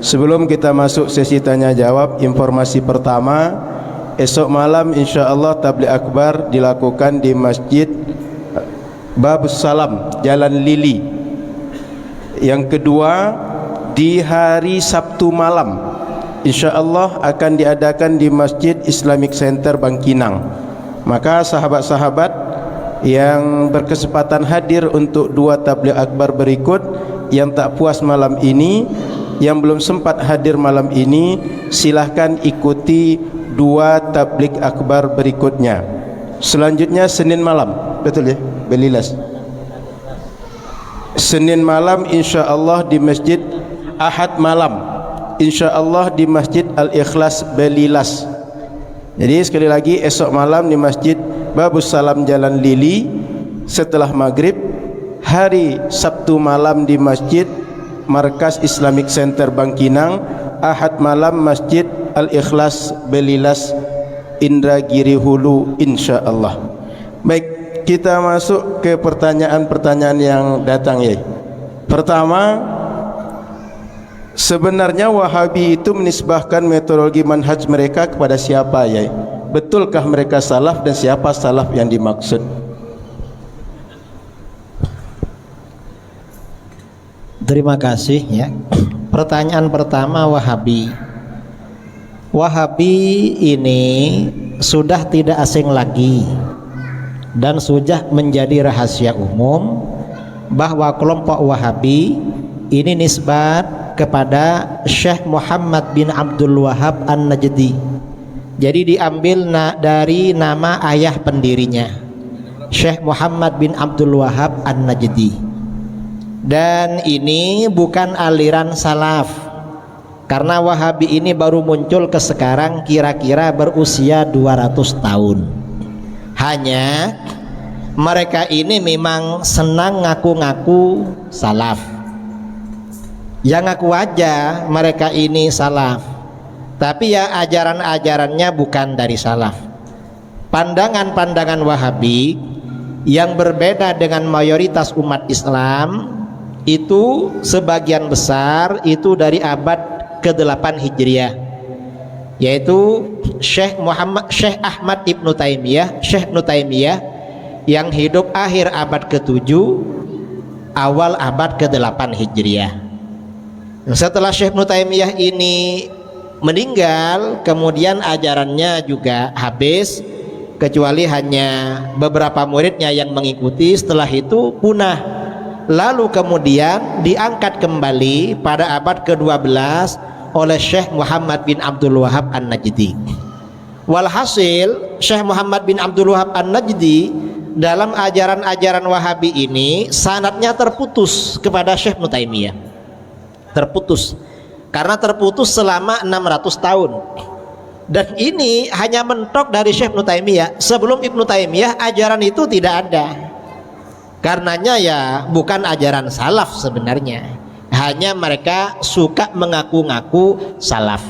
Sebelum kita masuk sesi tanya jawab, informasi pertama, esok malam insyaallah tabligh akbar dilakukan di Masjid Babus Salam, Jalan Lili. Yang kedua, di hari Sabtu malam insyaallah akan diadakan di Masjid Islamic Center Bangkinang. Maka sahabat-sahabat yang berkesempatan hadir untuk dua tabligh akbar berikut, yang tak puas malam ini, yang belum sempat hadir malam ini, silahkan ikuti dua tabligh akbar berikutnya. Selanjutnya Senin malam, betul ya, Belilas. Senin malam insyaallah di Masjid, Ahad malam insyaallah di Masjid Al-Ikhlas Belilas. Jadi sekali lagi, esok malam di Masjid Babus Salam Jalan Lili setelah maghrib. Hari Sabtu malam di Masjid Markas Islamic Center Bangkinang. Ahad malam Masjid Al-Ikhlas Belilas Indragiri Hulu insyaallah. Baik, kita masuk ke pertanyaan-pertanyaan yang datang ya. Pertama, sebenarnya Wahabi itu menisbahkan metodologi manhaj mereka kepada siapa ya? Betulkah mereka salaf dan siapa salaf yang dimaksud? Terima kasih ya. Pertanyaan pertama, Wahabi. Wahabi ini sudah tidak asing lagi dan sudah menjadi rahasia umum bahwa kelompok Wahabi ini nisbat kepada Syekh Muhammad bin Abdul Wahab An-Najdi. Jadi diambil dari nama ayah pendirinya, Syekh Muhammad bin Abdul Wahab An-Najdi. Dan ini bukan aliran salaf, karena Wahabi ini baru muncul ke sekarang kira-kira berusia 200 tahun. Hanya mereka ini memang senang ngaku-ngaku salaf. Yang ngaku aja mereka ini salaf, tapi ya ajaran-ajarannya bukan dari salaf. Pandangan-pandangan Wahabi yang berbeda dengan mayoritas umat Islam itu sebagian besar itu dari abad ke-8 Hijriah, yaitu Syekh Ahmad Ibnu Taimiyah, Syekh Ibnu Taimiyah yang hidup akhir abad ke-7 awal abad ke-8 Hijriah. Setelah Syekh Ibnu Taimiyah ini meninggal, kemudian ajarannya juga habis, kecuali hanya beberapa muridnya yang mengikuti. Setelah itu punah. Lalu kemudian diangkat kembali pada abad ke-12 oleh Syekh Muhammad bin Abdul Wahab An-Najdi. Walhasil Syekh Muhammad bin Abdul Wahab An-Najdi dalam ajaran-ajaran Wahabi ini sanadnya terputus kepada Syekh Ibnu Taimiyah. Terputus. Karena terputus selama 600 tahun. Dan ini hanya mentok dari Syekh Ibnu Taimiyah. Sebelum Ibnu Taimiyah ajaran itu tidak ada. Karenanya ya bukan ajaran salaf sebenarnya, hanya mereka suka mengaku-ngaku salaf.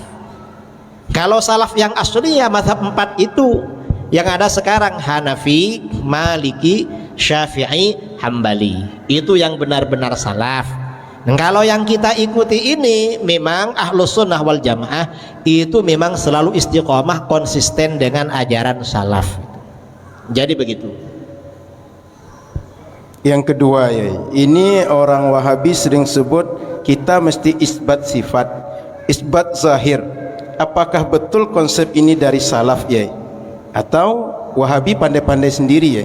Kalau salaf yang asli ya mazhab 4 itu yang ada sekarang, Hanafi, Maliki, Syafi'i, Hambali. Itu yang benar-benar salaf. Dan kalau yang kita ikuti ini memang Ahlus Sunnah wal Jamaah, itu memang selalu istiqomah konsisten dengan ajaran salaf. Jadi begitu. Yang kedua ya, ini orang Wahabi sering sebut kita mesti isbat sifat, isbat zahir. Apakah betul konsep ini dari salaf ya? Atau Wahabi pandai-pandai sendiri ya?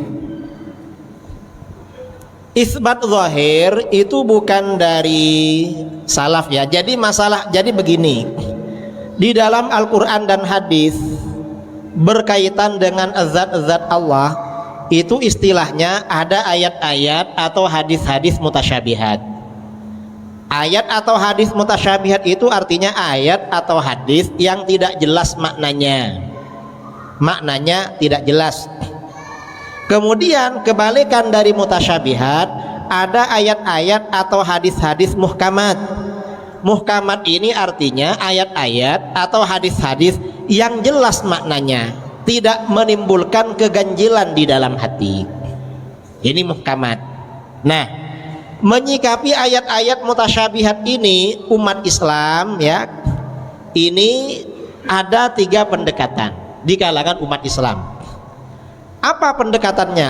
Isbat zahir itu bukan dari salaf ya. Jadi begini, di dalam Al-Quran dan hadis berkaitan dengan zat-zat Allah, itu istilahnya ada ayat-ayat atau hadis-hadis mutasyabihat. Ayat atau hadis mutasyabihat itu artinya ayat atau hadis yang tidak jelas maknanya. Maknanya tidak jelas. Kemudian kebalikan dari mutasyabihat, ada ayat-ayat atau hadis-hadis muhkamat. Muhkamat ini artinya ayat-ayat atau hadis-hadis yang jelas maknanya, tidak menimbulkan keganjilan di dalam hati. Ini muhkamat. Nah, menyikapi ayat-ayat mutasyabihat ini umat Islam ya, ini ada 3 pendekatan di kalangan umat Islam. Apa pendekatannya?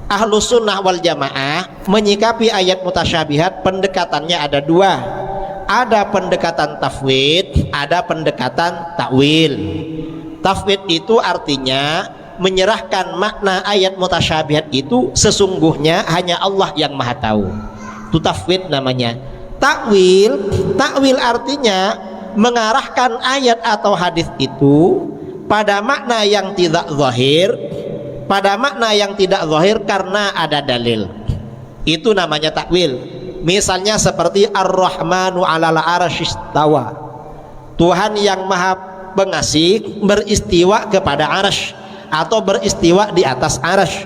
Ahlus sunnah wal jamaah menyikapi ayat mutasyabihat pendekatannya ada 2. Ada pendekatan tafwid, ada pendekatan takwil. Tafwid itu artinya menyerahkan makna ayat mutasyabihat itu sesungguhnya hanya Allah yang maha tahu. Itu tafwid namanya. Takwil artinya mengarahkan ayat atau hadis itu pada makna yang tidak zahir, pada makna yang tidak zahir karena ada dalil. Itu namanya takwil. Misalnya seperti Ar-Rahmanu 'alal 'arsy istawa. Tuhan yang maha pengasih beristiwa kepada arsy atau beristiwa di atas arsy.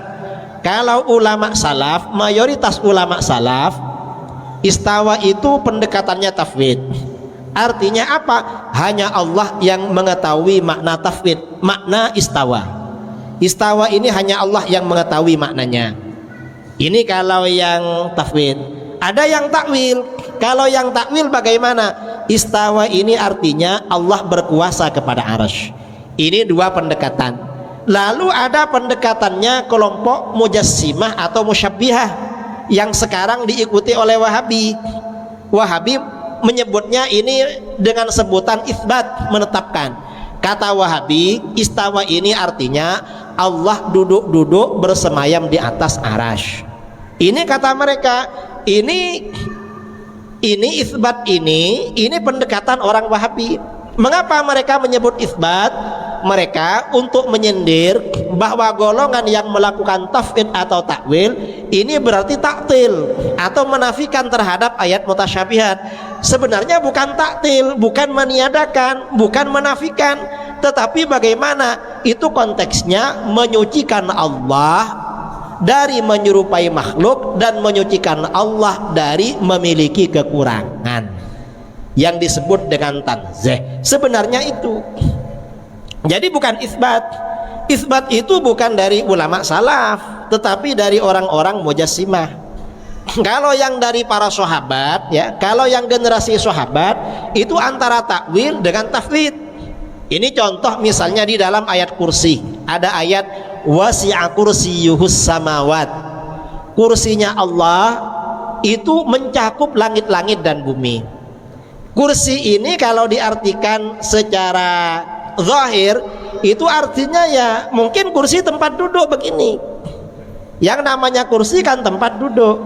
Kalau ulama salaf, mayoritas ulama salaf, istawa itu pendekatannya tafwid. Artinya apa? Hanya Allah yang mengetahui makna tafwid, makna istawa. Istawa ini hanya Allah yang mengetahui maknanya. Ini kalau yang tafwid. Ada yang takwil. Kalau yang takwil bagaimana? Istawa ini artinya Allah berkuasa kepada arsy. Ini 2 pendekatan. Lalu ada pendekatannya kelompok mujassimah atau musyabbihah yang sekarang diikuti oleh Wahabi. Wahabi menyebutnya ini dengan sebutan itsbat, menetapkan. Kata Wahabi, istawa ini artinya Allah duduk-duduk bersemayam di atas arsy. Ini kata mereka, ini itsbat ini pendekatan orang Wahabi. Mengapa mereka menyebut itsbat? Mereka untuk menyindir bahwa golongan yang melakukan tafwid atau takwil ini berarti taktil atau menafikan terhadap ayat mutasyabihat. Sebenarnya bukan taktil, bukan meniadakan, bukan menafikan, tetapi bagaimana itu konteksnya menyucikan Allah dari menyerupai makhluk dan menyucikan Allah dari memiliki kekurangan yang disebut dengan tanzih. Sebenarnya itu. Jadi bukan isbat. Isbat itu bukan dari ulama salaf, tetapi dari orang-orang mujassimah. Kalau yang dari para sahabat ya, kalau yang generasi sahabat itu antara takwil dengan tafwid. Ini contoh misalnya di dalam ayat kursi. Ada ayat wasi'a kursiyyuhus samawat. Kursinya Allah itu mencakup langit-langit dan bumi. Kursi ini kalau diartikan secara zahir itu artinya ya mungkin kursi tempat duduk begini. Yang namanya kursi kan tempat duduk.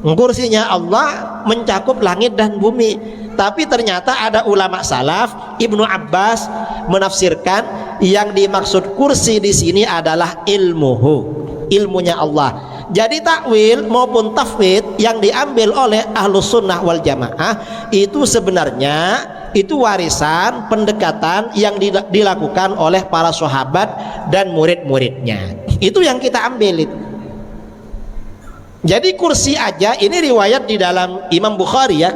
Kursinya Allah mencakup langit dan bumi. Tapi ternyata ada ulama salaf, Ibnu Abbas menafsirkan yang dimaksud kursi di sini adalah ilmunya Allah. Jadi takwil maupun tafwid yang diambil oleh Ahlus Sunnah wal Jamaah itu sebenarnya itu warisan pendekatan yang dilakukan oleh para sahabat dan murid-muridnya. Itu yang kita ambil itu. Jadi kursi aja ini riwayat di dalam Imam Bukhari ya.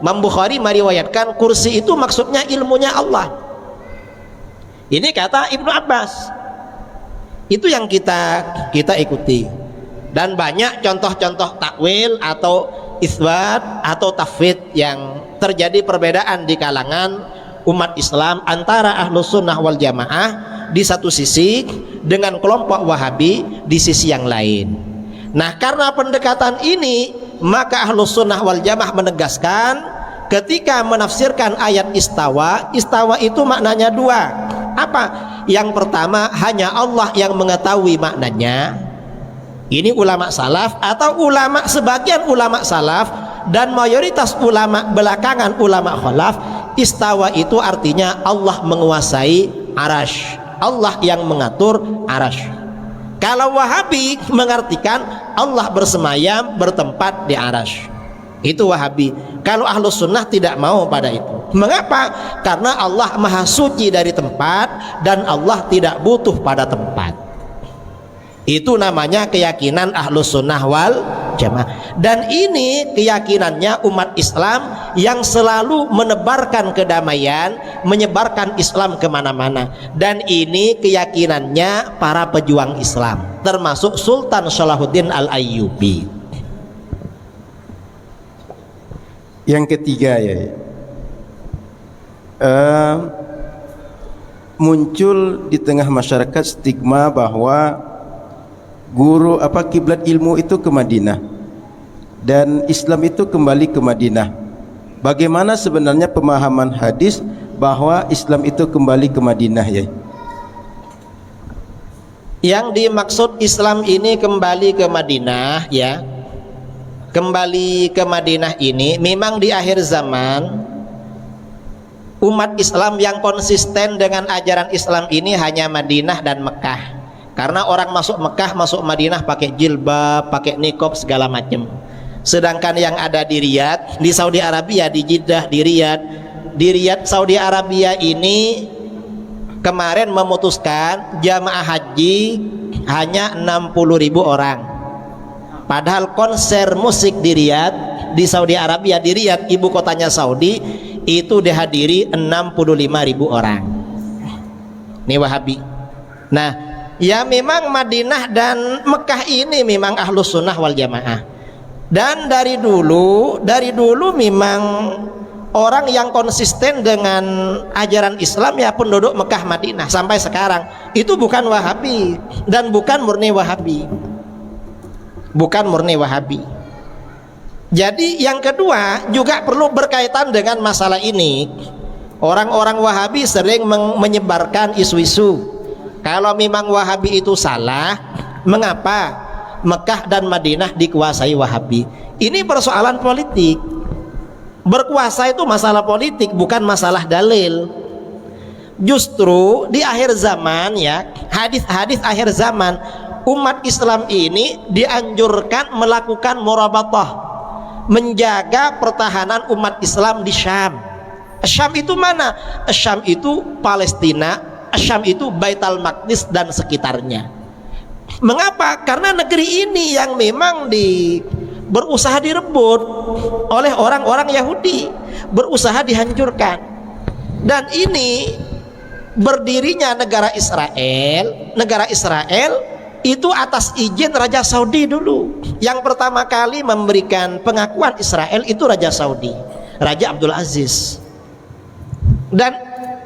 Imam Bukhari meriwayatkan kursi itu maksudnya ilmunya Allah. Ini kata Ibnu Abbas. Itu yang kita ikuti. Dan banyak contoh-contoh takwil atau isbat atau tafwid yang terjadi perbedaan di kalangan umat Islam antara Ahlus Sunnah wal Jamaah di satu sisi dengan kelompok Wahabi di sisi yang lain. Nah, karena pendekatan ini maka Ahlus Sunnah wal Jamaah menegaskan ketika menafsirkan ayat istawa, istawa itu maknanya 2. Apa? Yang pertama hanya Allah yang mengetahui maknanya. Ini ulama salaf atau sebagian ulama salaf dan mayoritas ulama belakangan ulama khalaf, istawa itu artinya Allah menguasai arasy, Allah yang mengatur arasy. Kalau Wahabi mengartikan Allah bersemayam bertempat di arasy. Itu Wahabi. Kalau Ahlus Sunnah tidak mau pada itu. Mengapa? Karena Allah maha suci dari tempat dan Allah tidak butuh pada tempat. Itu namanya keyakinan Ahlus Sunnah wal Jamaah. Dan ini keyakinannya umat Islam yang selalu menebarkan kedamaian, menyebarkan Islam kemana-mana. Dan ini keyakinannya para pejuang Islam, termasuk Sultan Salahuddin Al-Ayyubi. Yang ketiga ya, muncul di tengah masyarakat stigma bahwa kiblat ilmu itu ke Madinah dan Islam itu kembali ke Madinah. Bagaimana sebenarnya pemahaman hadis bahwa Islam itu kembali ke Madinah ya? Yang dimaksud Islam ini kembali ke Madinah ya, kembali ke Madinah ini memang di akhir zaman umat Islam yang konsisten dengan ajaran Islam ini hanya Madinah dan Mekah. Karena orang masuk Mekah, masuk Madinah pakai jilbab, pakai niqab segala macam. Sedangkan yang ada di Riyadh, di Saudi Arabia, di Jeddah, di Riyadh Saudi Arabia ini kemarin memutuskan jamaah haji hanya 60.000 orang. Padahal konser musik di Riyadh, di Saudi Arabia, di Riyadh ibu kotanya Saudi, itu dihadiri 65.000 orang. Ini Wahabi. Nah, ya memang Madinah dan Mekah ini memang Ahlus Sunnah wal Jamaah. Dan dari dulu memang orang yang konsisten dengan ajaran Islam ya penduduk Mekah Madinah sampai sekarang. Itu bukan Wahabi dan bukan murni Wahabi. Bukan murni Wahabi. Jadi yang kedua juga perlu berkaitan dengan masalah ini. Orang-orang Wahabi sering menyebarkan isu-isu kalau memang Wahabi itu salah, mengapa Mekah dan Madinah dikuasai Wahabi? Ini persoalan politik. Berkuasa itu masalah politik, bukan masalah dalil. Justru di akhir zaman ya, hadis-hadis akhir zaman, umat Islam ini dianjurkan melakukan murabatah, menjaga pertahanan umat Islam di Syam. Syam itu mana? Syam itu Palestina, Syam itu Baitul Maqdis dan sekitarnya. Mengapa? Karena negeri ini yang memang berusaha direbut oleh orang-orang Yahudi, berusaha dihancurkan. Dan ini berdirinya negara Israel itu atas izin Raja Saudi dulu. Yang pertama kali memberikan pengakuan Israel itu Raja Saudi, Raja Abdul Aziz.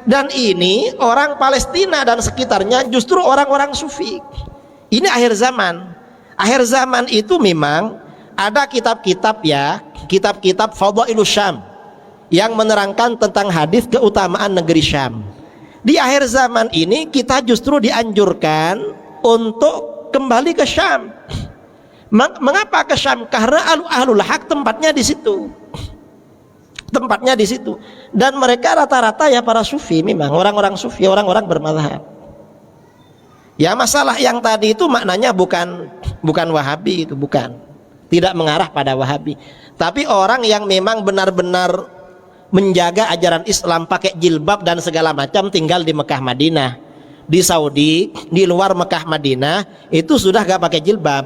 Dan ini orang Palestina dan sekitarnya justru orang-orang Sufi. Ini akhir zaman. Akhir zaman itu memang ada kitab-kitab ya, kitab-kitab Fadailus Syam yang menerangkan tentang hadis keutamaan negeri Syam. Di akhir zaman ini kita justru dianjurkan untuk kembali ke Syam. Mengapa ke Syam? Karena ahlul haq tempatnya di situ. Tempatnya di situ. Dan mereka rata-rata ya para sufi, memang orang-orang sufi, orang-orang bermadzhab. Ya masalah yang tadi itu maknanya bukan Wahabi, itu bukan. Tidak mengarah pada Wahabi. Tapi orang yang memang benar-benar menjaga ajaran Islam, pakai jilbab dan segala macam, tinggal di Mekah Madinah. Di Saudi, di luar Mekah Madinah itu sudah gak pakai jilbab,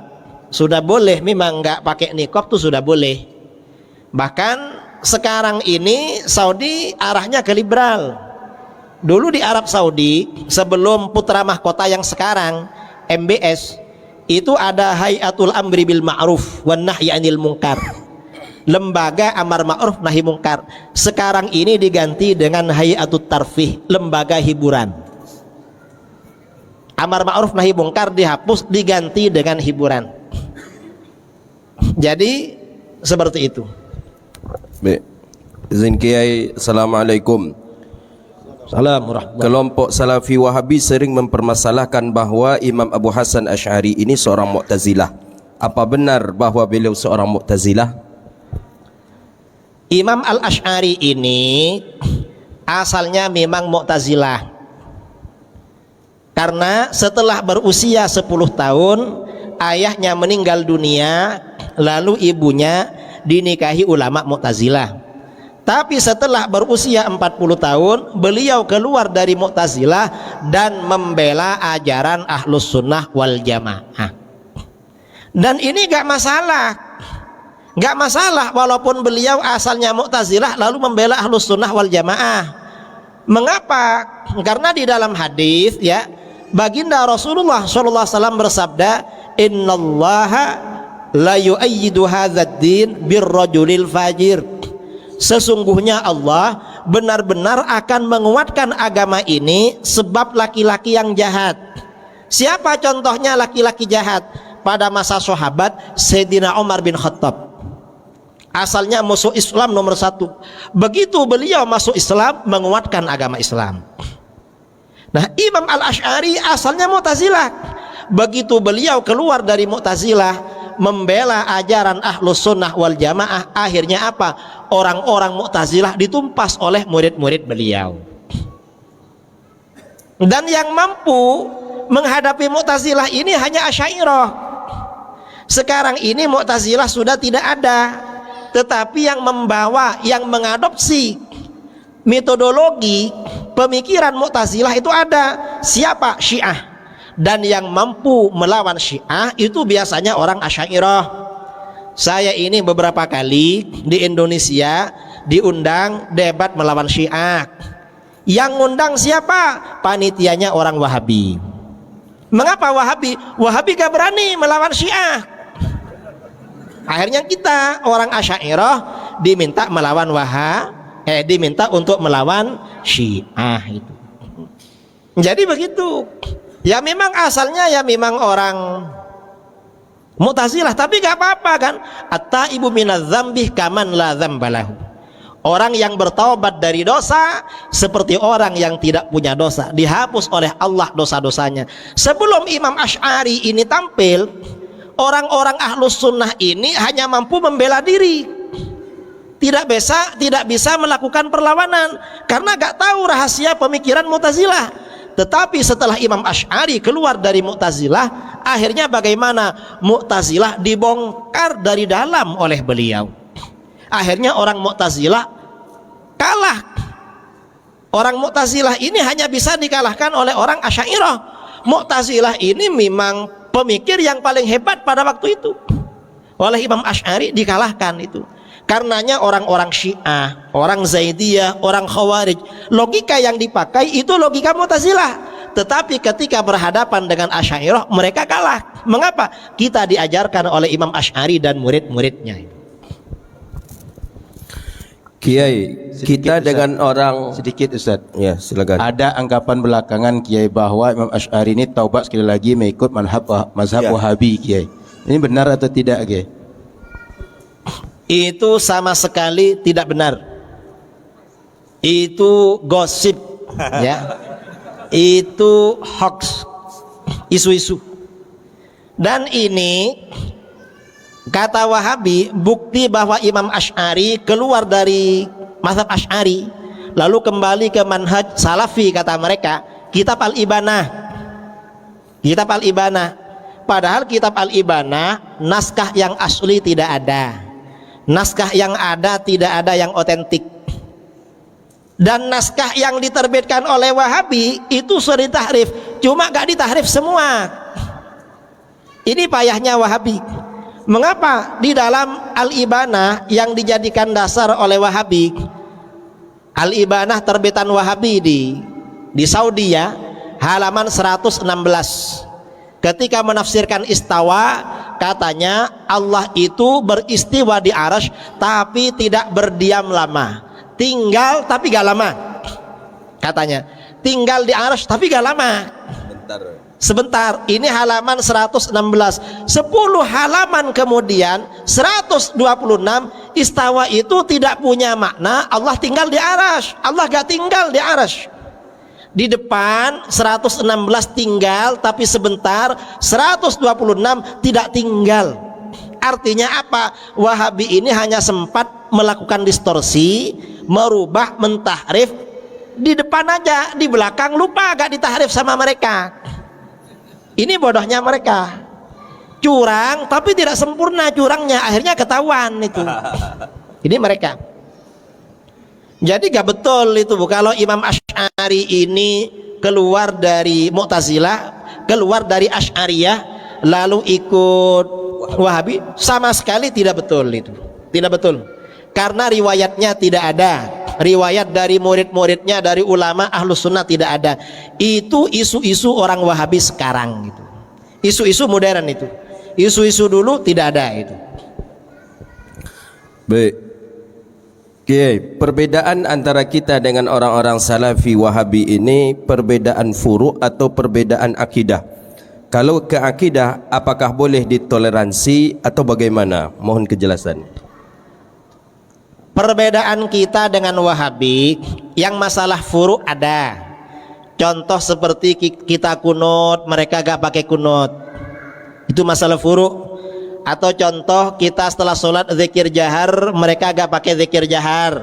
sudah boleh, memang gak pakai niqab tuh sudah boleh. Bahkan sekarang ini Saudi arahnya ke liberal. Dulu di Arab Saudi sebelum putra mahkota yang sekarang MBS itu ada Hayatul Amri bil Ma'ruf wan Nahyi 'anil Munkar, lembaga amar ma'ruf nahi mungkar. Sekarang ini diganti dengan Hayatut Tarfih, lembaga hiburan. Amar ma'ruf nahi mungkar dihapus, diganti dengan hiburan. Jadi seperti itu. Baik. Izin Kiai, Assalamualaikum. Assalamualaikum. Kelompok Salafi Wahabi sering mempermasalahkan bahwa Imam Abu Hasan Asy'ari ini seorang Mu'tazilah. Apa benar bahwa beliau seorang Mu'tazilah? Imam Al-Asy'ari ini asalnya memang Mu'tazilah. Karena setelah berusia 10 tahun ayahnya meninggal dunia, lalu ibunya dinikahi ulama Mu'tazilah. Tapi setelah berusia 40 tahun beliau keluar dari Mu'tazilah dan membela ajaran Ahlus Sunnah wal Jamaah. Dan ini gak masalah walaupun beliau asalnya Mu'tazilah lalu membela Ahlus Sunnah wal Jamaah. Mengapa? Karena di dalam hadis ya, baginda Rasulullah SAW bersabda, innallaha la yu'ayyidu hadzal din birrajulil fajir. Sesungguhnya Allah benar-benar akan menguatkan agama ini sebab laki-laki yang jahat. Siapa contohnya laki-laki jahat? Pada masa sahabat Sayyidina Umar bin Khattab. Asalnya musuh Islam nomor 1. Begitu beliau masuk Islam, menguatkan agama Islam. Nah, Imam Al-Asy'ari asalnya Mu'tazilah. Begitu beliau keluar dari Mu'tazilah, membela ajaran Ahlus Sunnah wal Jamaah, akhirnya apa? Orang-orang Mu'tazilah ditumpas oleh murid-murid beliau. Dan yang mampu menghadapi Mu'tazilah ini hanya Asy'ariyah. Sekarang ini Mu'tazilah sudah tidak ada, tetapi yang membawa, yang mengadopsi metodologi pemikiran Mu'tazilah itu ada. Siapa? Syiah. Dan yang mampu melawan Syiah itu biasanya orang Asy'ariyah. Saya ini beberapa kali di Indonesia diundang debat melawan Syiah. Yang ngundang siapa? Panitianya orang Wahabi. Mengapa Wahabi? Wahabi gak berani melawan Syiah. Akhirnya kita orang Asy'ariyah diminta melawan diminta untuk melawan Syiah itu. Jadi begitu. Ya memang asalnya ya memang orang Mu'tazilah, tapi gak apa-apa kan. At-taibu minadz dzambi kaman la dzambalahu. Orang yang bertaubat dari dosa seperti orang yang tidak punya dosa, dihapus oleh Allah dosa-dosanya. Sebelum Imam Asy'ari ini tampil, orang-orang Ahlus Sunnah ini hanya mampu membela diri. Tidak bisa melakukan perlawanan karena gak tahu rahasia pemikiran Mu'tazilah. Tetapi setelah Imam Asy'ari keluar dari Mu'tazilah, akhirnya bagaimana? Mu'tazilah dibongkar dari dalam oleh beliau. Akhirnya orang Mu'tazilah kalah. Orang Mu'tazilah ini hanya bisa dikalahkan oleh orang Asy'ariyah. Mu'tazilah ini memang pemikir yang paling hebat pada waktu itu. Oleh Imam Asy'ari dikalahkan itu. Karenanya orang-orang Syiah, orang Zaidiyah, orang Khawarij, logika yang dipakai itu logika Mu'tazilah. Tetapi ketika berhadapan dengan Asy'ariyah, mereka kalah. Mengapa? Kita diajarkan oleh Imam Asy'ari dan murid-muridnya. Kiai, kita dengan orang sedikit Ustaz. Ya, silakan. Ada anggapan belakangan Kiai bahwa Imam Asy'ari ini taubat sekali lagi mengikut mazhab Wahabi, Kiai. Ini benar atau tidak, Kiai? Itu sama sekali tidak benar. Itu gosip, ya. Itu hoax, isu-isu. Dan ini kata Wahabi bukti bahwa Imam Asy'ari keluar dari mazhab Asy'ari lalu kembali ke manhaj Salafi, kata mereka. Kitab Al-Ibanah. Kitab Al-Ibanah. Padahal kitab Al-Ibanah naskah yang asli tidak ada. Naskah yang ada tidak ada yang otentik. Dan naskah yang diterbitkan oleh Wahabi itu sudah ditahrif, cuma gak ditahrif semua. Ini payahnya Wahabi. Mengapa? Di dalam Al-Ibanah yang dijadikan dasar oleh Wahabi, Al-Ibanah terbitan Wahabi di Saudi ya, halaman 116. Ketika menafsirkan istawa, katanya Allah itu beristiwa di arasy tapi tidak berdiam lama. Tinggal tapi gak lama. Katanya tinggal di arasy tapi gak lama. Sebentar. Ini halaman 116. 10 halaman kemudian 126, istawa itu tidak punya makna Allah tinggal di arasy. Allah gak tinggal di arasy. Di depan 116 tinggal tapi sebentar, 126 tidak tinggal. Artinya apa? Wahabi ini hanya sempat melakukan distorsi, merubah, mentahrif di depan aja, di belakang lupa, gak ditahrif sama mereka. Ini bodohnya mereka. Curang tapi tidak sempurna curangnya, akhirnya ketahuan itu. Ini mereka. Jadi gak betul itu Bu, kalau Imam Asy'ari ini keluar dari Mu'tazilah, keluar dari Asy'ariyah lalu ikut Wahabi, sama sekali tidak betul itu. Tidak betul. Karena riwayatnya tidak ada. Riwayat dari murid-muridnya, dari ulama Ahlus Sunnah tidak ada. Itu isu-isu orang Wahabi sekarang gitu. Isu-isu modern itu. Isu-isu dulu tidak ada itu. Baik. Okey, perbedaan antara kita dengan orang-orang Salafi Wahabi ini perbedaan furu' atau perbedaan akidah. Kalau ke akidah, apakah boleh ditoleransi atau bagaimana? Mohon kejelasan. Perbedaan kita dengan Wahabi yang masalah furu' ada. Contoh seperti kita kunut, mereka gak pakai kunut. Itu masalah furu'. Atau contoh kita setelah sholat zikir jahar, mereka gak pakai zikir jahar.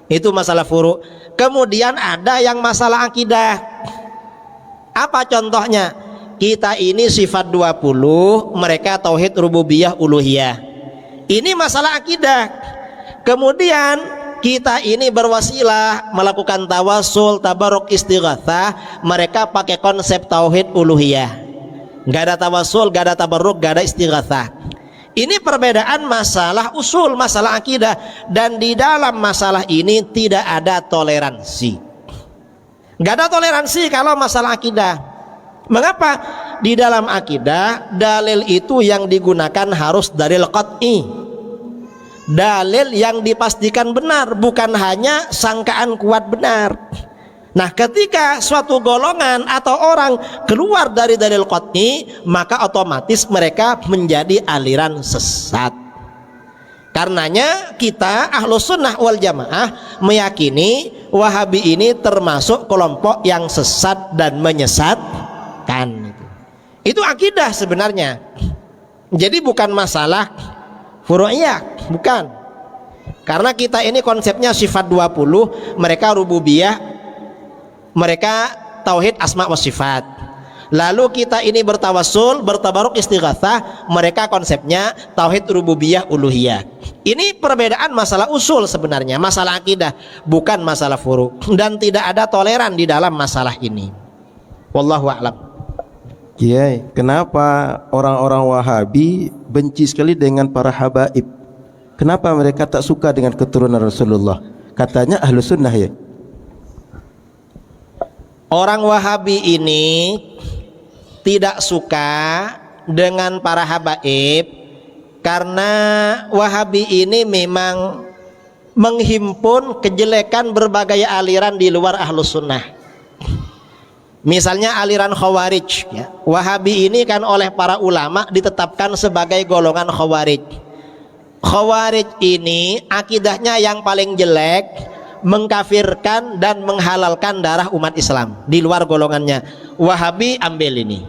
Itu masalah furu'. Kemudian ada yang masalah akidah. Apa contohnya? Kita ini sifat 20, mereka tauhid rububiyah uluhiyah. Ini masalah akidah. Kemudian kita ini berwasilah melakukan tawasul, tabaruk, istighatsah, mereka pakai konsep tauhid uluhiyah. Gak ada tawasul, gak ada tabarruk, gak ada istighatsah. Ini perbedaan masalah usul, masalah akidah. Dan di dalam masalah ini tidak ada toleransi. Gak ada toleransi kalau masalah akidah. Mengapa? Di dalam akidah dalil itu yang digunakan harus dalil qat'i, dalil yang dipastikan benar, bukan hanya sangkaan kuat benar. Nah, ketika suatu golongan atau orang keluar dari dalil qat'i, maka otomatis mereka menjadi aliran sesat. Karenanya kita Ahlus Sunnah wal Jamaah meyakini Wahabi ini termasuk kelompok yang sesat dan menyesatkan. Itu akidah sebenarnya. Jadi bukan masalah furu'iyah, bukan. Karena kita ini konsepnya sifat 20, mereka rububiyah, mereka tauhid asma wa sifat. Lalu kita ini bertawassul, bertabaruk, istighatsah, mereka konsepnya tauhid rububiyah uluhiyah. Ini perbedaan masalah usul sebenarnya, masalah akidah, bukan masalah furu'. Dan tidak ada toleran di dalam masalah ini. Wallahu a'lam. Kiai, kenapa orang-orang Wahabi benci sekali dengan para habaib? Kenapa mereka tak suka dengan keturunan Rasulullah? Katanya Ahlus Sunnah ya. Orang Wahabi ini tidak suka dengan para habaib karena Wahabi ini memang menghimpun kejelekan berbagai aliran di luar Ahlus Sunnah. Misalnya aliran Khawarij ya. Wahabi ini kan oleh para ulama ditetapkan sebagai golongan Khawarij. Khawarij ini akidahnya yang paling jelek, mengkafirkan dan menghalalkan darah umat Islam di luar golongannya. Wahabi ambil ini,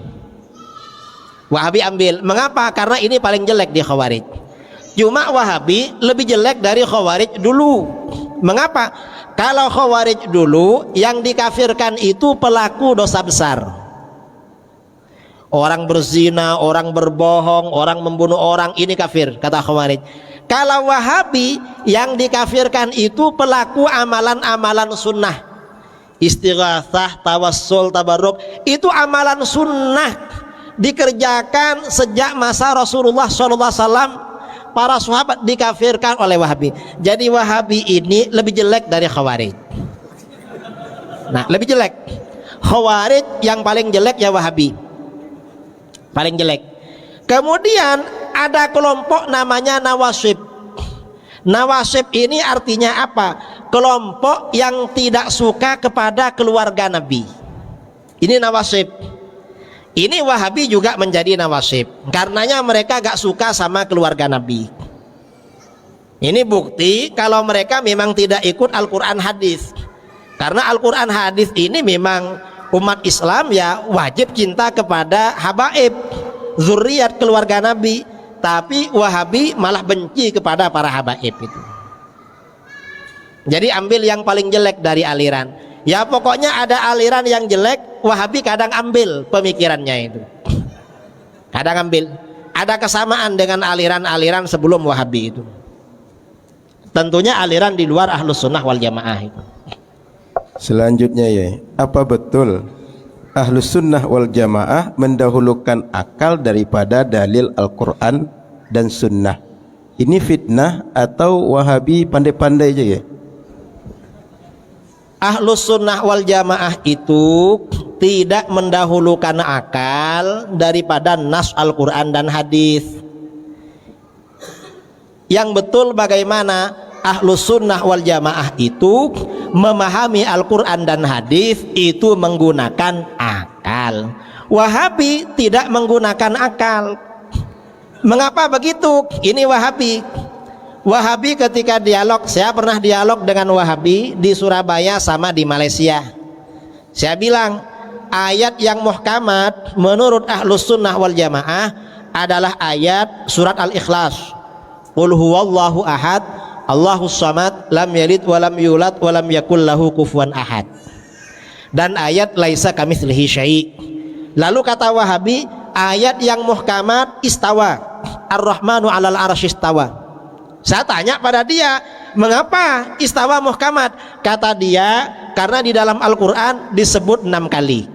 Wahabi ambil. Mengapa? Karena ini paling jelek di Khawarij. Cuma Wahabi lebih jelek dari Khawarij dulu. Mengapa? Kalau Khawarij dulu yang dikafirkan itu pelaku dosa besar, orang berzina, orang berbohong, orang membunuh orang, ini kafir kata Khawarij. Kalau Wahabi yang dikafirkan itu pelaku amalan-amalan sunnah, istighatsah, tawassul, tabarruk, itu amalan sunnah dikerjakan sejak masa Rasulullah SAW. Para sahabat dikafirkan oleh Wahabi. Jadi Wahabi ini lebih jelek dari Khawarij. Nah, lebih jelek. Khawarij yang paling jelek ya Wahabi, paling jelek. Kemudian ada kelompok namanya Nawasib. Nawasib ini artinya apa? Kelompok yang tidak suka kepada keluarga Nabi. Ini Nawasib. Ini Wahabi juga menjadi Nawasib. Karenanya mereka gak suka sama keluarga Nabi. Ini bukti kalau mereka memang tidak ikut Al-Quran hadis. Karena Al-Quran hadis ini memang umat Islam ya wajib cinta kepada habaib, zuriat keluarga Nabi. Tapi Wahabi malah benci kepada para habaib itu. Jadi ambil yang paling jelek dari aliran. Ya pokoknya ada aliran yang jelek, Wahabi kadang ambil pemikirannya itu. Kadang ambil. Ada kesamaan dengan aliran-aliran sebelum Wahabi itu. Tentunya aliran di luar Ahlus Sunnah wal Jamaah itu. Selanjutnya ya, apa betul Ahlus Sunnah wal Jamaah mendahulukan akal daripada dalil Al-Quran dan Sunnah? Ini fitnah atau Wahabi pandai-pandai aja ya? Ahlus Sunnah wal Jamaah itu tidak mendahulukan akal daripada nas Al-Quran dan hadis. Yang betul bagaimana? Ahlus sunnah wal jamaah itu memahami Al-Quran dan hadis itu menggunakan akal. Wahabi tidak menggunakan akal. Mengapa begitu? Ini Wahabi. Wahabi ketika dialog, saya pernah dialog dengan Wahabi di Surabaya sama di Malaysia. Saya bilang ayat yang muhkamat menurut Ahlus sunnah wal jamaah adalah ayat surat Al-Ikhlas. Qul huwallahu ahad, Allahus samad, lam yalid walam yulad walam yakul lahu kufuwan ahad. Dan ayat laisa kamitslihi syai'. Lalu kata Wahabi, ayat yang muhkamat istawa, Ar-Rahmanu 'alal 'arsy istawa. Saya tanya pada dia, mengapa istawa muhkamat? Kata dia, karena di dalam Al-Quran disebut 6 kali.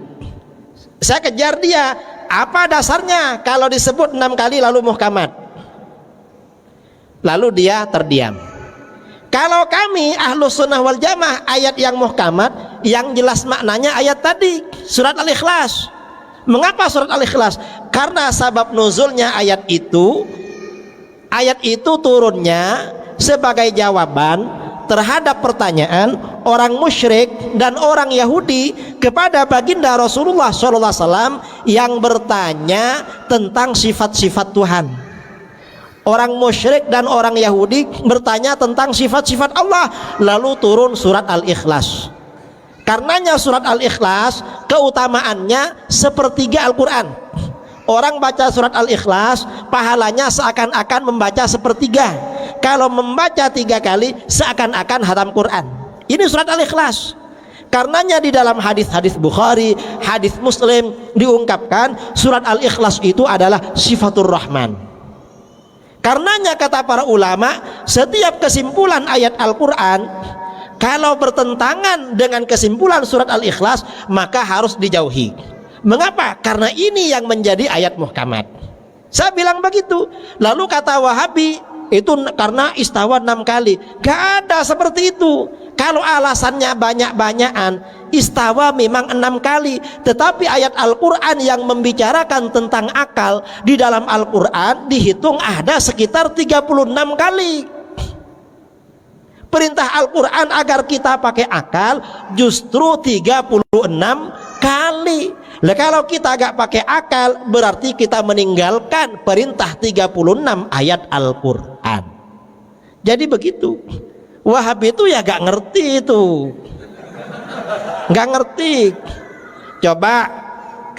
Saya kejar dia, apa dasarnya kalau disebut 6 kali lalu muhkamat? Lalu dia terdiam. Kalau kami Ahlus sunnah wal jamaah, ayat yang muhkamat yang jelas maknanya ayat tadi, surat Al-Ikhlas. Mengapa surat Al-Ikhlas? Karena sabab nuzulnya ayat itu turunnya sebagai jawaban terhadap pertanyaan orang musyrik dan orang Yahudi kepada baginda Rasulullah SAW yang bertanya tentang sifat-sifat Tuhan. Orang musyrik dan orang Yahudi bertanya tentang sifat-sifat Allah, lalu turun surat Al-Ikhlas. Karenanya surat Al-Ikhlas keutamaannya sepertiga Al-Quran. Orang baca surat Al-Ikhlas pahalanya seakan-akan membaca sepertiga. Kalau membaca 3 kali seakan-akan hatam Quran. Ini surat Al-Ikhlas. Karenanya di dalam hadis-hadis Bukhari, hadis Muslim diungkapkan surat Al-Ikhlas itu adalah sifatur Rahman. Karenanya kata para ulama, setiap kesimpulan ayat Al-Quran kalau bertentangan dengan kesimpulan surat Al-Ikhlas maka harus dijauhi. Mengapa? Karena ini yang menjadi ayat muhkamat. Saya bilang begitu. Lalu kata Wahabi, itu karena istawa 6 kali. Gak ada seperti itu. Kalau alasannya banyak-banyakan, istawa memang 6 kali. Tetapi ayat Al-Quran yang membicarakan tentang akal, di dalam Al-Quran dihitung ada sekitar 36 kali. Perintah Al-Quran agar kita pakai akal justru 36 kali. Nah, kalau kita gak pakai akal berarti kita meninggalkan perintah 36 ayat Al-Quran. Jadi begitu. Wahabi itu ya gak ngerti itu. Gak ngerti. Coba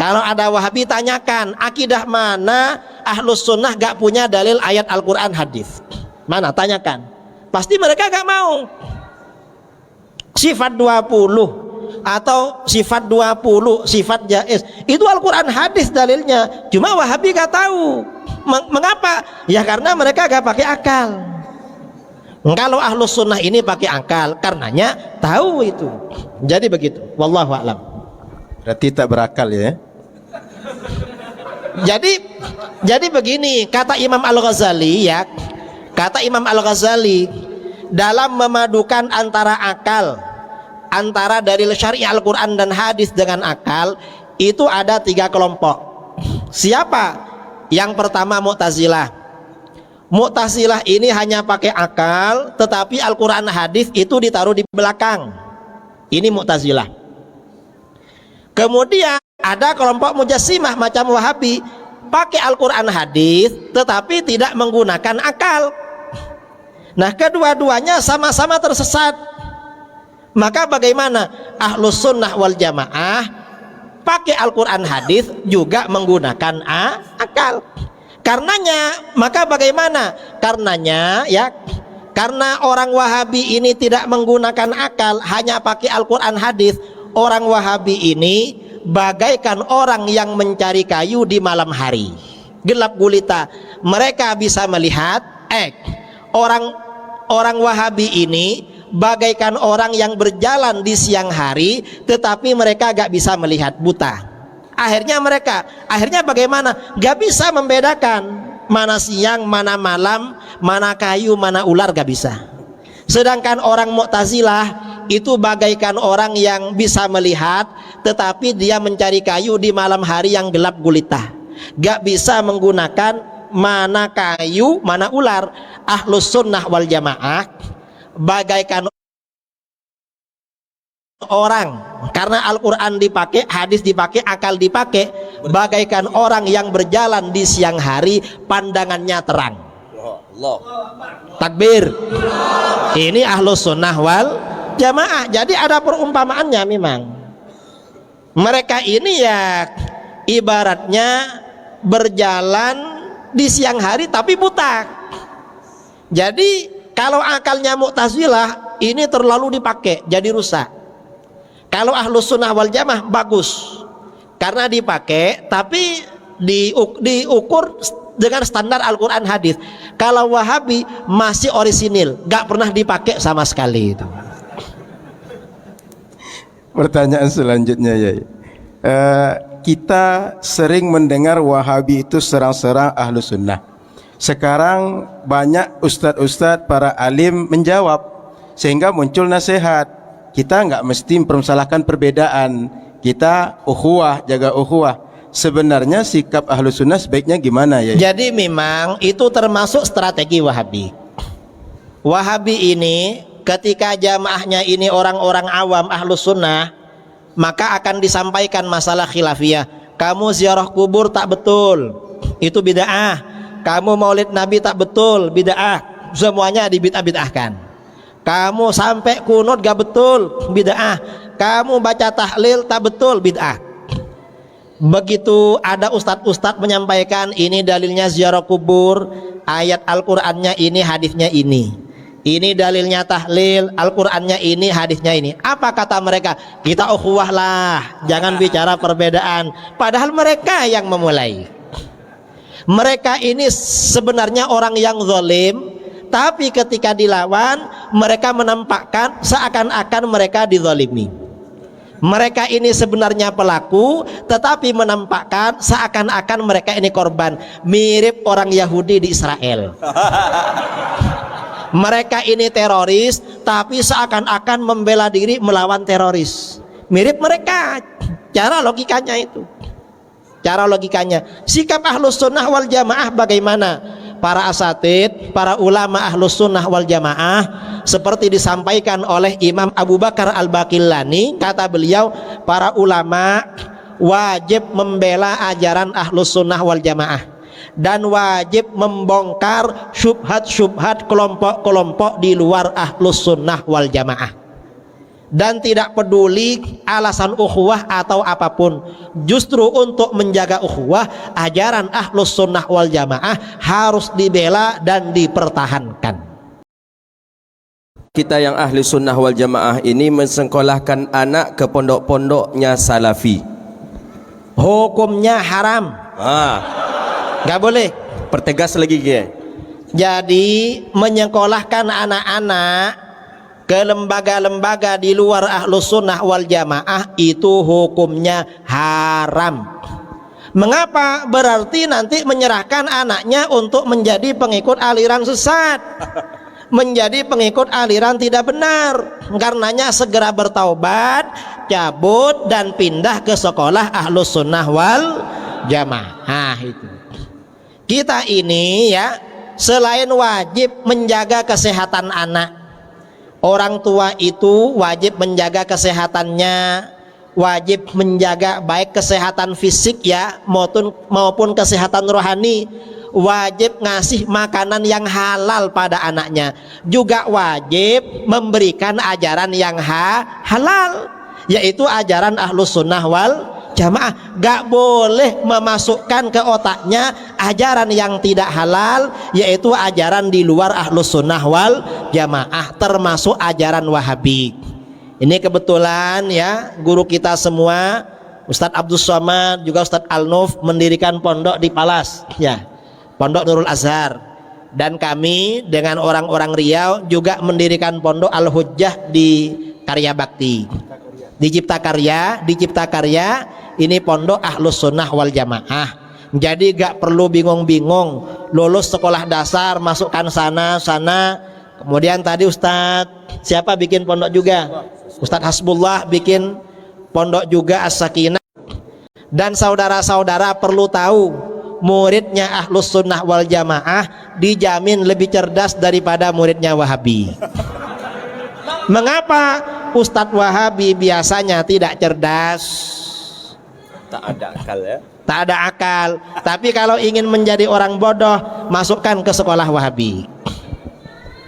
kalau ada Wahabi tanyakan, akidah mana Ahlus sunnah gak punya dalil ayat Al-Quran hadis? Mana? Tanyakan. Pasti mereka gak mau. Sifat 20 atau sifat 20, sifat jaiz, itu Al-Quran hadis dalilnya. Cuma Wahabi gak tahu. Mengapa? Ya karena mereka gak pakai akal. Kalau Ahlus sunnah ini pakai akal, karenanya tahu itu. Jadi begitu. Wallahu a'lam. Berarti tak berakal ya. Jadi begini, kata Imam Al-Ghazali ya. Kata Imam Al-Ghazali, dalam memadukan antara akal, antara dalil syar'i Al-Quran dan hadis dengan akal, itu ada 3 kelompok. Siapa? Yang pertama Mu'tazilah. Mu'tazilah ini hanya pakai akal, tetapi Al-Quran hadis itu ditaruh di belakang. Ini Mu'tazilah. Kemudian ada kelompok Mujassimah macam Wahabi, pakai Al-Quran hadis tetapi tidak menggunakan akal. Nah, kedua-duanya sama-sama tersesat. Maka bagaimana? Ahlus sunnah wal jamaah pakai Al-Quran hadis juga menggunakan akal. Karenanya, maka bagaimana? Karenanya ya, karena orang Wahabi ini tidak menggunakan akal, hanya pakai Al-Quran hadis, orang Wahabi ini bagaikan orang yang mencari kayu di malam hari, gelap gulita. Mereka bisa melihat orang Wahabi ini bagaikan orang yang berjalan di siang hari, tetapi mereka gak bisa melihat, buta. Akhirnya bagaimana? Gak bisa membedakan mana siang, mana malam, mana kayu, mana ular, gak bisa. Sedangkan orang Mu'tazilah itu bagaikan orang yang bisa melihat, tetapi dia mencari kayu di malam hari yang gelap gulita, gak bisa menggunakan mana kayu, mana ular. Ahlus sunnah wal jamaah bagaikan orang, karena Al-Quran dipakai, hadis dipakai, akal dipakai, bagaikan orang yang berjalan di siang hari, pandangannya terang. Takbir. Ini ahlus sunnah wal jamaah. Jadi ada perumpamaannya memang. Mereka ini ya ibaratnya berjalan di siang hari tapi buta. Jadi kalau akalnya Mu'tazilah ini terlalu dipakai jadi rusak. Kalau ahlus sunnah wal jamaah bagus karena dipakai tapi diukur dengan standar Al-Quran hadis. Kalau Wahabi masih orisinil, gak pernah dipakai sama sekali itu. Pertanyaan selanjutnya ya. Kita sering mendengar Wahabi itu serang-serang ahlus sunnah. Sekarang banyak ustadz-ustadz para alim menjawab sehingga muncul nasihat. Kita nggak mesti mempermasalahkan perbedaan. Kita ukhuwah, jaga ukhuwah. Sebenarnya sikap ahlus sunnah sebaiknya gimana ya? Jadi memang itu termasuk strategi Wahabi. Wahabi ini ketika jamaahnya ini orang-orang awam ahlus sunnah, maka akan disampaikan masalah khilafiyah. Kamu ziarah kubur tak betul, itu bid'ah. Kamu maulid nabi tak betul, bid'ah. Semuanya dibid'ah-bid'ahkan. Kamu sampai kunut gak betul, bid'ah. Kamu baca tahlil tak betul, bid'ah. Begitu ada ustadz-ustadz menyampaikan ini dalilnya ziarah kubur, ayat Al-Qur'annya ini, hadisnya ini. Ini dalilnya tahlil, Al-Qur'annya ini, hadisnya ini. Apa kata mereka? Kita ukhuwah lah, jangan bicara perbedaan. Padahal mereka yang memulai. Mereka ini sebenarnya orang yang zalim, tapi ketika dilawan mereka menampakkan seakan-akan mereka dizalimi. Mereka ini sebenarnya pelaku, tetapi menampakkan seakan-akan mereka ini korban. Mirip orang Yahudi di Israel. Mereka ini teroris, tapi seakan-akan membela diri melawan teroris. Mirip mereka. Cara logikanya itu. Cara logikanya. Sikap ahlus sunnah wal jamaah bagaimana? Para asatid, para ulama ahlus sunnah wal jamaah, seperti disampaikan oleh Imam Abu Bakar Al-Baqillani, kata beliau, para ulama wajib membela ajaran ahlus sunnah wal jamaah dan wajib membongkar syubhat-syubhat kelompok-kelompok di luar ahlus sunnah wal jamaah, dan tidak peduli alasan ukhuwah atau apapun. Justru untuk menjaga ukhuwah, ajaran ahlus sunnah wal jamaah harus dibela dan dipertahankan. Kita yang ahli sunnah wal jamaah ini mensekolahkan anak ke pondok-pondoknya salafi. Hukumnya haram. Gak boleh. Pertegas lagi ya. Jadi menyekolahkan anak-anak ke lembaga-lembaga di luar ahlus sunnah wal jamaah itu hukumnya haram. Mengapa? Berarti nanti menyerahkan anaknya untuk menjadi pengikut aliran sesat, menjadi pengikut aliran tidak benar. Karenanya segera bertaubat, cabut dan pindah ke sekolah ahlus sunnah wal jamaah. Itu kita ini ya, selain wajib menjaga kesehatan anak, orang tua itu wajib menjaga kesehatannya, wajib menjaga baik kesehatan fisik ya maupun kesehatan rohani, wajib ngasih makanan yang halal pada anaknya, juga wajib memberikan ajaran yang halal, yaitu ajaran ahlus sunnah wal jamaah. Gak boleh memasukkan ke otaknya ajaran yang tidak halal, yaitu ajaran di luar ahlus sunnah wal jamaah, termasuk ajaran Wahabi. Ini kebetulan ya, guru kita semua Ustadz Abdus Somad juga Ustadz Al-Nuf mendirikan pondok di Palas ya, Pondok Nurul Azhar. Dan kami dengan orang-orang Riau juga mendirikan pondok Al-Hujjah di Karya Bakti, di Cipta Karya. Ini pondok ahlus sunnah wal jamaah. Jadi gak perlu bingung-bingung, lulus sekolah dasar masukkan sana. Kemudian tadi Ustadz siapa bikin pondok juga, Ustadz Hasbullah bikin pondok juga As-Sakinah. Dan saudara-saudara perlu tahu, muridnya ahlus sunnah wal jamaah dijamin lebih cerdas daripada muridnya Wahabi. Mengapa Ustadz Wahabi biasanya tidak cerdas? Tak ada akal ya. Tak ada akal. Tapi kalau ingin menjadi orang bodoh, masukkan ke sekolah Wahabi.